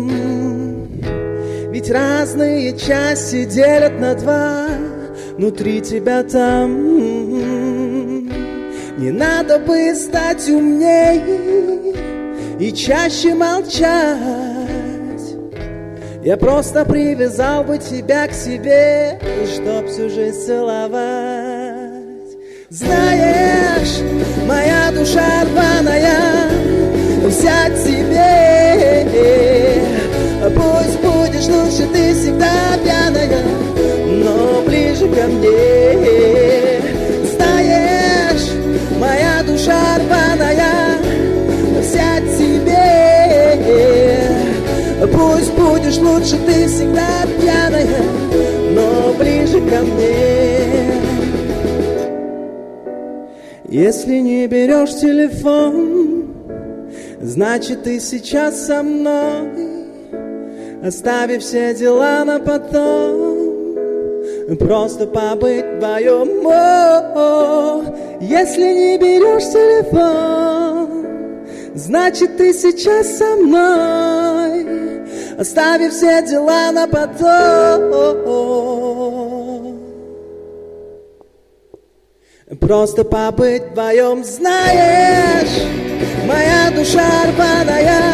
Ведь разные части делят на два, внутри тебя там. Не надо бы стать умней и чаще молчать. Я просто привязал бы тебя к себе, чтоб всю жизнь целовать. Знаешь, моя душа рваная, вся тебе. Пусть будешь лучше, ты всегда пьяная, но ближе ко мне. Знаешь, моя душа рваная, вся тебе. Пусть будешь лучше, ты всегда пьяная, но ближе ко мне. Если не берешь телефон, значит ты сейчас со мной, оставив все дела на потом, просто побыть вдвоем. Если не берешь телефон, значит ты сейчас со мной, оставив все дела на потом, просто побыть вдвоем. Знаешь, моя душа рваная,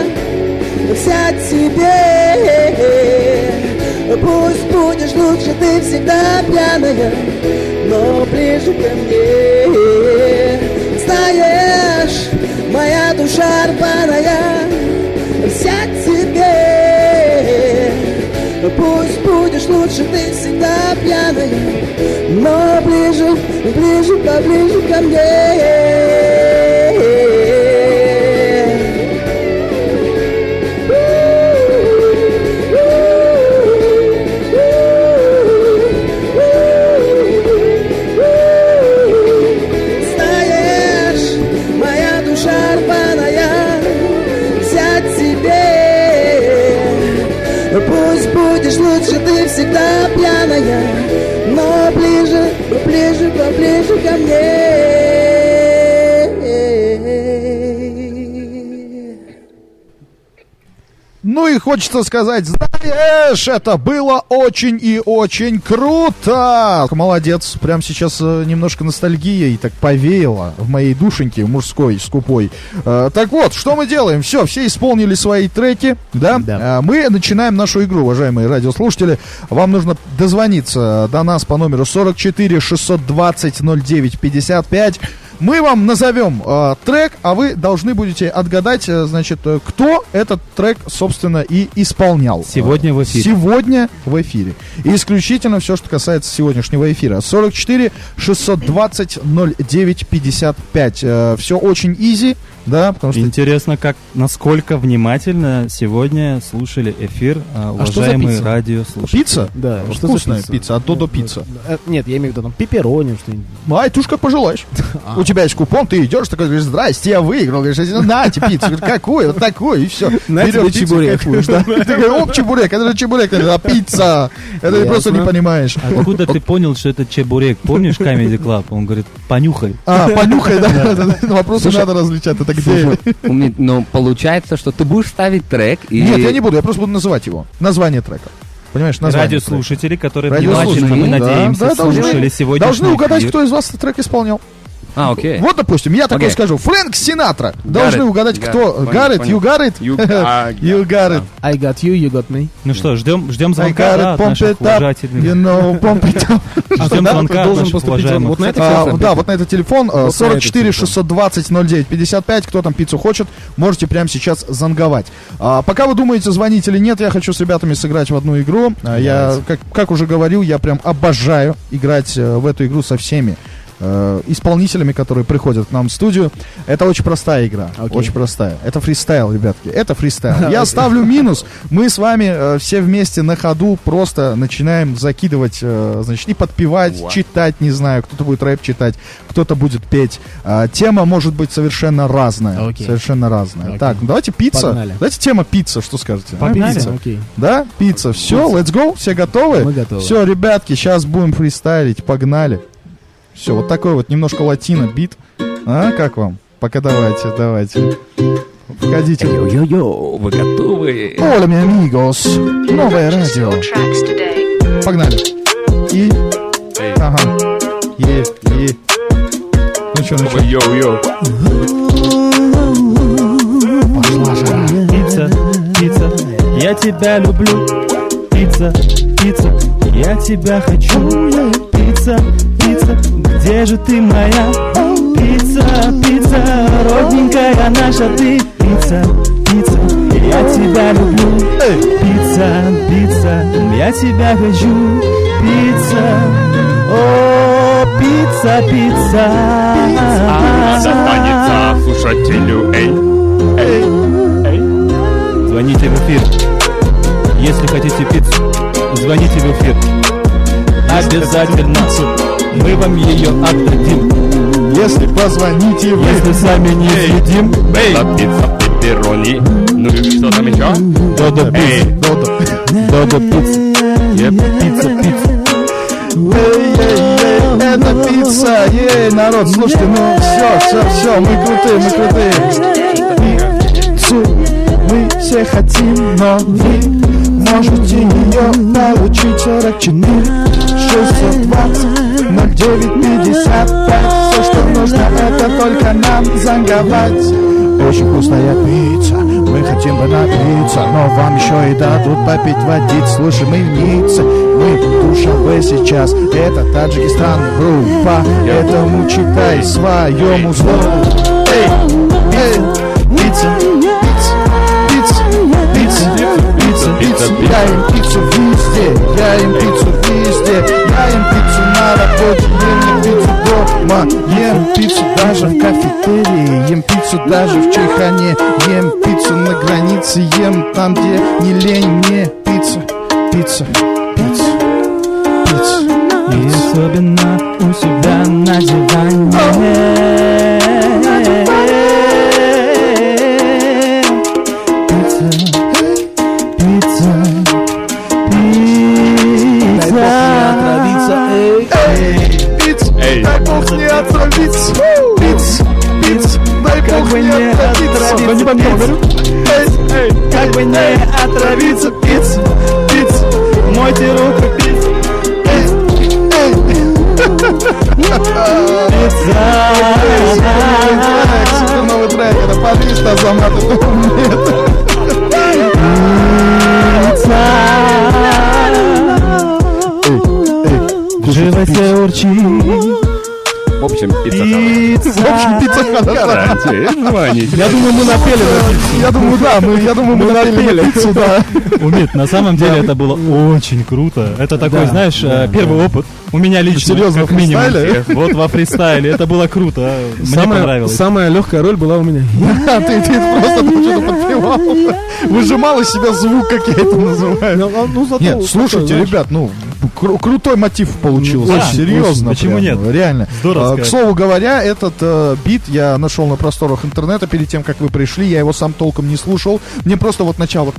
вся тебе. Пусть будешь лучше, ты всегда пьяная, но ближе ко мне. Знаешь, моя душа рваная, вся тебе. Пусть будешь лучше, ты всегда пьяная, но ближе, ближе, поближе ко мне. Пусть будешь лучше, ты всегда пьяная, но ближе, ближе, поближе ко мне. Ну и хочется сказать, знаешь, это было очень и очень круто. Молодец, прям сейчас немножко ностальгия и так повеяло в моей душеньке мужской, скупой. Так вот, что мы делаем? Все исполнили свои треки, да? Да. Мы начинаем нашу игру, уважаемые радиослушатели. Вам нужно дозвониться до нас по номеру 44 620 09 55. Мы вам назовем трек, а вы должны будете отгадать, значит, кто этот трек, собственно, и исполнял. Сегодня в эфире. Сегодня в эфире. И исключительно все, что касается сегодняшнего эфира. 44 620 09 55. Все очень изи, да, потому что... Интересно, насколько внимательно сегодня слушали эфир уважаемые пицца? радиослушатели. Пицца? Да, что за Вкусная пицца, от Додо пицца. Нет, я имею в виду там пепперони, что-нибудь. Ай, ты уж как пожелаешь. У тебя есть купон, ты идешь, такой говоришь, здрасте, я выиграл. Говоришь, нате пиццу. Говорит, какой? Вот такой, и все. На тебе чебурек. Да. Ты говоришь, оп, чебурек, это же чебурек, это пицца. Это ты Ясно. просто не понимаешь. Откуда ты понял, что это чебурек? Помнишь Comedy Club? Он говорит, понюхай. Понюхай, да. Вопросы надо различать. Это где? Но получается, что ты будешь ставить трек и... Нет, я не буду, я просто буду называть его. Название трека. Понимаешь, название Радиослушатели, которые Радиослушатели, внимательно, мы да, надеемся, да, слушали сегодня. должны угадать, кто из вас этот трек исполнял. окей. Вот, допустим, я такой Окей. скажу, Фрэнк Синатра. Должны угадать, кто. Понял, Гаррет, понял. you got it? You got- You got it. I got you got me. Ну что, ждем I звонка, got да, it, от pump наших it up, уважательных. you know, pump it up. Ждем Да, звонка от должен наших поступить уважаемых. вот на это Да, вот на этот телефон, Вот 44 на этот 620 09 55, кто там пиццу хочет, можете прямо сейчас занговать. Пока вы думаете, звонить или нет, я хочу с ребятами сыграть в одну игру. Я, как уже говорил, я прям обожаю играть в эту игру со всеми исполнителями, которые приходят к нам в студию. Это очень простая игра. Окей. Очень простая. Это фристайл, ребятки. Это фристайл. Я ставлю минус. Мы с вами все вместе на ходу просто начинаем закидывать, значит, и подпевать, читать, не знаю. Кто-то будет рэп читать, кто-то будет петь. Тема может быть совершенно разная. Окей. Совершенно разная. Окей. Так, ну давайте пицца. Погнали. Давайте тема пицца, что скажете? Погнали. Пицца. Окей. Да, пицца. Все, let's go. Все готовы? Мы готовы. Все, ребятки, сейчас будем фристайлить. Погнали. Все, вот такой вот немножко латино бит. Как вам? Пока давайте. Входите. Йо-йо-йо, вы готовы? Hola, mi amigos. Новое радио. Погнали. И... Ага. Ну что, Йо-йо. Пошла жара. Пицца, я тебя люблю. Пицца, я тебя хочу. Пицца, где же ты моя? Пицца, родненькая наша ты. Пицца, я тебя люблю. Пицца, я тебя хочу. Пицца, о, пицца. Достанется слушателю, Звоните в эфир. Если хотите пиццу, звоните в эфир. Обязательно мы вам ее отдадим. Если позвоните вы. Если сами не съедим, Пицца, пепперони. Ну и что там еще? Додо пицца. Додо пицца. Пицца. Это пицца. Народ, слушайте, ну все, мы крутые. Пиццу мы все хотим, но вы можете ее получить. 44 620 09 55. Все, что нужно, это только нам занговать. Очень вкусная пицца, мы хотим бы напиться, но вам еще и дадут попить водить. Слушай, мы в Ницце, мы душевые сейчас. Это Таджикистан, группа, этому читай своему слову. Эй, Ем пиццу даже в кафетерии, ем пиццу даже в чайхане, ем пиццу на границе, ем там, где не лень мне. Пицца, пицца, пицца, пицца. И особенно у себя на диване. Пицца, пицца, Эй, дай бог не отравиться. Пицца, пицца, дай бог не отравиться. как бы не отравиться. Пицца, пицца, мойте руку, пицца. Супер новый трек, это подвис на замат, это умеет. В животе урчит. В общем, пицца В общем, пицца хороша. звоните. Я думаю, мы напели. Я думаю, мы напели пиццу, да. Умит, на самом деле это было очень круто. Это такой, знаешь, первый опыт. У меня лично, Серьезно, как минимум. фристайле? Вот во фристайле. Это было круто. Мне понравилось. Самая легкая роль была у меня. Ты просто там что-то подпевал. Выжимал из себя звук, как я это называю. Ну, зато Нет, слушайте, такой, ребят, крутой мотив получился. Да, Серьезно. почему прям, нет? Реально. Здорово К сказать. слову говоря, этот бит я нашел на просторах интернета перед тем, как вы пришли. Я его сам толком не слушал. Мне просто вот начало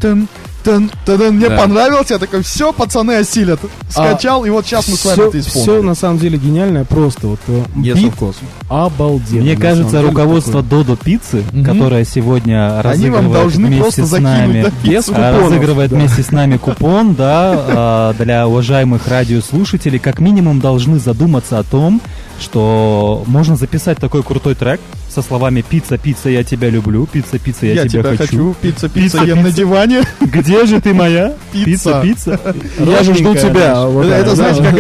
мне Да. понравилось. Я такой, все, пацаны осилят. Скачал, и вот сейчас мы с вами это исполним. Все на самом деле гениальное, просто вот Yes, бит of course. обалденный. Мне на кажется, самом деле, руководство такой. Додо Пиццы, Мгм. которое сегодня Они вам разыгрывает должны вместе просто с закинуть, нами, да, без пиццу. купонов, разыгрывает да. вместе с нами купон, да, для уважаемых радиослушателей, как минимум должны задуматься о том, что можно записать такой крутой трек со словами «Пицца, пицца, я тебя люблю», «Пицца, пицца, я тебя хочу». Пицца, Пицца, ем на пицца. диване. Где же ты моя? Пицца. Пицца, пицца. Я же жду Родненькая тебя. наша. Вот Это так, знаете, да.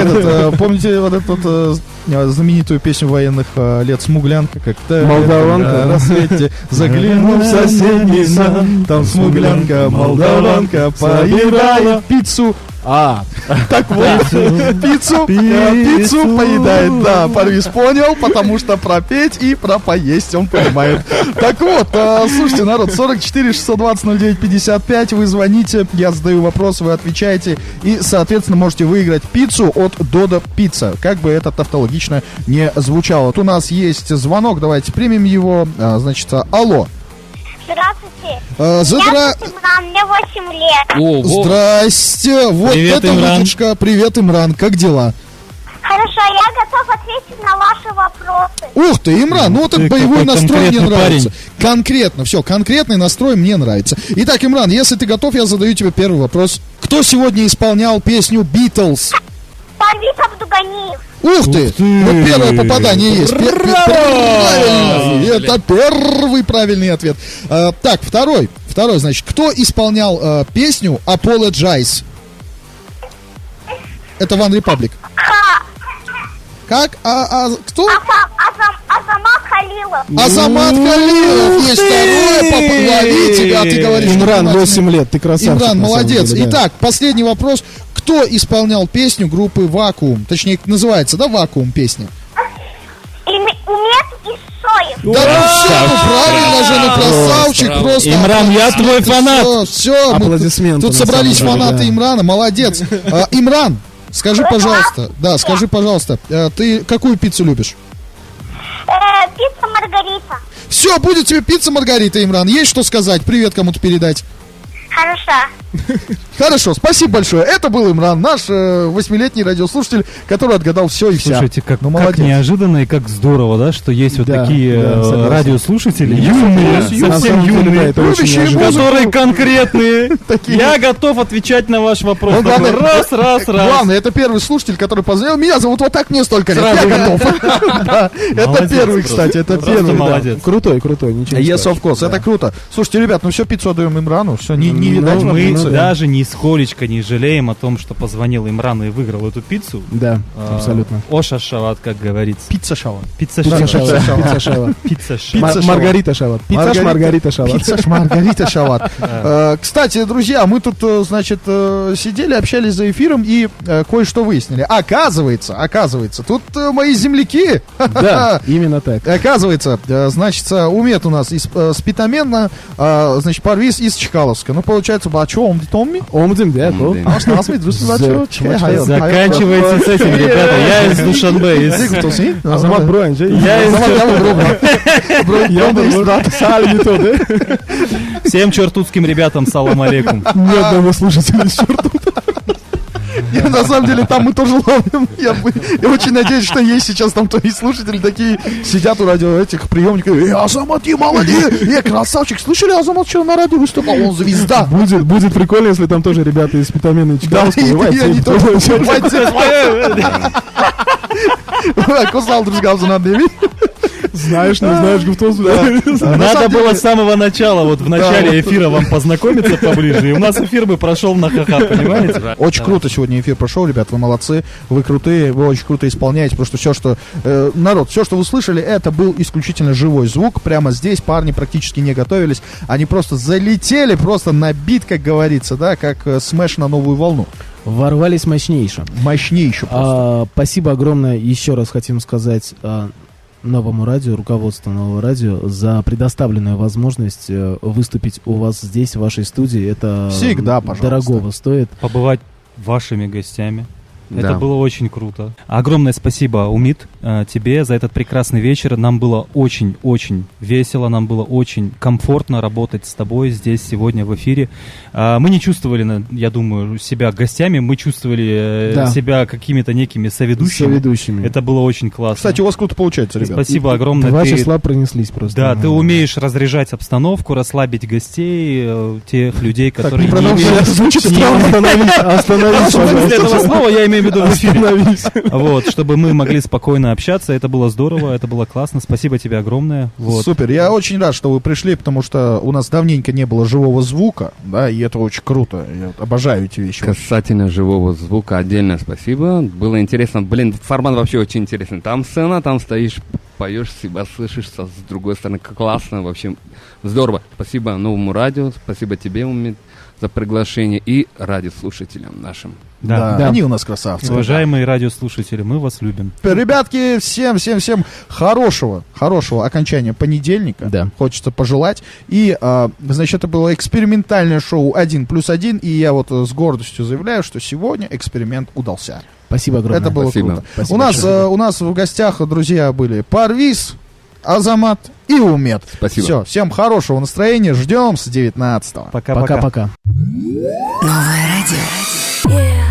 как помните вот эту знаменитую песню военных лет «Смуглянка», как-то Молдаванка. на рассвете заглянул в соседний сад, там смуглянка, молдаванка поедает пиццу. Так вот, пиццу поедает, да, Парвиз понял, потому что про петь и про поесть он понимает. Так вот, слушайте, народ, 44 620 09 55, вы звоните, я задаю вопрос, вы отвечаете, и, соответственно, можете выиграть пиццу от Додо Пицца, как бы это тавтологично не звучало. Вот у нас есть звонок, давайте примем его, значит, алло. Здравствуйте. Здра... Я Имран, мне 8 лет. Ого. Здрасте, вот Привет, это Имран. вытяжка. Привет, Имран, как дела? Хорошо, я готов ответить на ваши вопросы. Ух ты, Имран, ну вот Ты этот боевой какой настрой мне конкретный нравится. парень. Конкретно, все, конкретный настрой мне нравится. Итак, Имран, если ты готов, я задаю тебе первый вопрос. Кто сегодня исполнял песню «Битлз»? Парвиз Абдуганиев. Ух ты! Ух ты! Вот первое попадание есть. Правильно! Это первый правильный ответ. Так, второй, значит, кто исполнял песню «Apologize»? Это One Republic. Как? Кто? Азамат Халилов. Азамат Халилов. Есть второе. Лови тебя, ты говоришь. Имран, внимательно. 8 лет, ты красавчик. Имран, на самом молодец. деле, да. Итак, последний вопрос. Кто исполнял песню группы «Вакуум»? Точнее, называется, да, «Вакуум» песня? Умет Исоев. Да, ну правильно же, ну красавчик, Браво. просто. Имран, я твой фанат. Все, Аплодисменты, тут на собрались самом деле, фанаты да. Имрана, молодец. Имран, скажи, пожалуйста, ты какую пиццу любишь? Пицца Маргарита. Все, будет тебе пицца Маргарита, Имран. Есть что сказать? Привет кому-то передать. Хорошо. Хорошо, спасибо большое. Это был Имран, наш 8-летний радиослушатель, который отгадал все и вся. Слушайте, как, Ну, как молодец. неожиданно и как здорово, да, что есть вот Да, такие да, согласен. радиослушатели, Да, юные, на совсем самом деле, да, юные, это очень любящие неожиданно. музыку. которые конкретные. Такие. Я готов отвечать на ваш вопрос. Ну, Такой главное, раз. Главное, это первый слушатель, который позвонил. Меня зовут вот так, мне столько лет. Я Сразу. готов. Да, это Молодец первый, просто. кстати, это Просто первый. да. молодец. Крутой, ничего не Yes, скажешь. of course, это круто. Слушайте, ребят, ну все, пиццу отдаем Имрану. Все, не Ну, видать вам мы пиццу. молодцы. Даже нисколечко не жалеем о том, что позвонил Имрану и выиграл эту пиццу. Да, абсолютно. Оша Шават, как говорится. Пицца Шават. Пицца Пицца Шават. Шават. Пицца Шават. Пицца Шават. Пицца Шават. Маргарита Шават. Пицца Маргарита Шават. Пицца Маргарита Шават. Кстати, друзья, мы тут, значит, сидели, общались за эфиром и кое-что выяснили. Оказывается, тут мои земляки. Да, именно так. Оказывается, значит, Умет у нас из Спитамена, значит, Парвиз из Чкаловска. Ну, получается, бачо, Томми. Омдин, да, то. Заканчивайте с этим, ребята. Я из Душанбе. Азамат Броин, же? Я из... Саль не то, да? Всем чертутским ребятам салам алейкум. Ни одного слушателя из черта. На самом деле, там мы тоже ловим. Я очень надеюсь, что есть сейчас там твои слушатели такие, сидят у радио этих приемников. Азамат, ты молодец! Красавчик! Слышали, Азамат что на радио выступал? Он звезда! Будет прикольно, если там тоже ребята из Питамена и Чкаловска. Кусал друзья за надо. Знаешь, не знаешь, Гуфтозу. Надо было с самого начала, вот в начале эфира вам познакомиться поближе. И у нас эфир бы прошел на ха-ха, понимаете? Очень круто сегодня эфир прошел, ребят, вы молодцы, вы крутые, вы очень круто исполняете, потому что все, что народ, все, что вы слышали, это был исключительно живой звук, прямо здесь парни практически не готовились, они просто залетели, просто на бит, как говорится, да, как смэш на новую волну. Ворвались мощнейше. Мощнейше просто. Спасибо огромное, еще раз хотим сказать новому радио, руководству нового радио за предоставленную возможность выступить у вас здесь, в вашей студии. Это всегда, пожалуйста, дорогого стоит. Побывать вашими гостями. Да. Это было очень круто. Огромное спасибо, Умит, тебе за этот прекрасный вечер. Нам было очень-очень весело, нам было очень комфортно работать с тобой здесь сегодня в эфире. Мы не чувствовали, я думаю, себя гостями, мы чувствовали себя какими-то некими соведущими. Это было очень классно. Кстати, у вас круто получается, ребят. Спасибо огромное. Два числа пронеслись просто. Да, ты умеешь разряжать обстановку, расслабить гостей, тех людей, которые не имеют... Звучит странно. Остановись, после этого слова я имею в виду в эфире. Вот, чтобы мы могли спокойно общаться, это было здорово, это было классно, спасибо тебе огромное. Вот. Супер, я очень рад, что вы пришли, потому что у нас давненько не было живого звука, да, и это очень круто, я обожаю эти вещи. Касательно живого звука, отдельное спасибо, было интересно, формат вообще очень интересный, там сцена, там стоишь, поешь, себя слышишь, с другой стороны, классно, вообще здорово. Спасибо новому радио, спасибо тебе, Умит, за приглашение и радиослушателям нашим. Да, они у нас красавцы. Уважаемые радиослушатели, мы вас любим. Ребятки, всем хорошего окончания понедельника. Да. Хочется пожелать. И, значит, это было экспериментальное шоу 1+1. И я вот с гордостью заявляю, что сегодня эксперимент удался. Спасибо огромное. Это было Спасибо. круто. Спасибо У нас в гостях, друзья, были Парвиз, Азамат и Умет. Спасибо. Все, всем хорошего настроения. Ждем с 19-го. Пока-пока. Пока-пока. Новое радио.